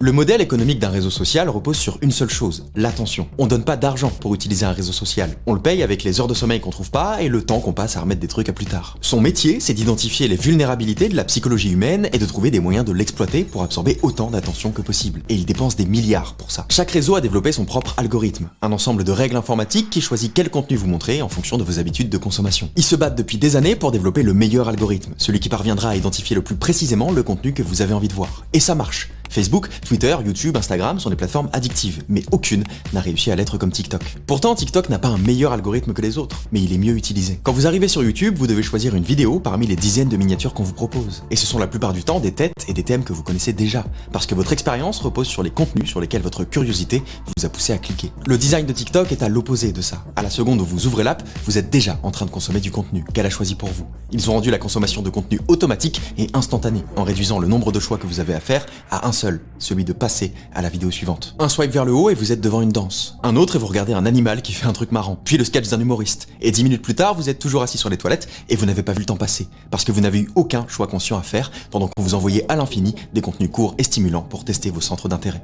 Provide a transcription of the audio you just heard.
Le modèle économique d'un réseau social repose sur une seule chose, l'attention. On donne pas d'argent pour utiliser un réseau social. On le paye avec les heures de sommeil qu'on trouve pas et le temps qu'on passe à remettre des trucs à plus tard. Son métier, c'est d'identifier les vulnérabilités de la psychologie humaine et de trouver des moyens de l'exploiter pour absorber autant d'attention que possible. Et il dépense des milliards pour ça. Chaque réseau a développé son propre algorithme, un ensemble de règles informatiques qui choisit quel contenu vous montrer en fonction de vos habitudes de consommation. Ils se battent depuis des années pour développer le meilleur algorithme, celui qui parviendra à identifier le plus précisément le contenu que vous avez envie de voir. Et ça marche. Facebook, Twitter, YouTube, Instagram sont des plateformes addictives, mais aucune n'a réussi à l'être comme TikTok. Pourtant, TikTok n'a pas un meilleur algorithme que les autres, mais il est mieux utilisé. Quand vous arrivez sur YouTube, vous devez choisir une vidéo parmi les dizaines de miniatures qu'on vous propose. Et ce sont la plupart du temps des têtes et des thèmes que vous connaissez déjà, parce que votre expérience repose sur les contenus sur lesquels votre curiosité vous a poussé à cliquer. Le design de TikTok est à l'opposé de ça. À la seconde où vous ouvrez l'app, vous êtes déjà en train de consommer du contenu qu'elle a choisi pour vous. Ils ont rendu la consommation de contenu automatique et instantanée, en réduisant le nombre de choix que vous avez à faire à un seul, celui de passer à la vidéo suivante. Un swipe vers le haut et vous êtes devant une danse. Un autre et vous regardez un animal qui fait un truc marrant. Puis le sketch d'un humoriste. Et 10 minutes plus tard, vous êtes toujours assis sur les toilettes et vous n'avez pas vu le temps passer. Parce que vous n'avez eu aucun choix conscient à faire pendant qu'on vous envoyait à l'infini des contenus courts et stimulants pour tester vos centres d'intérêt.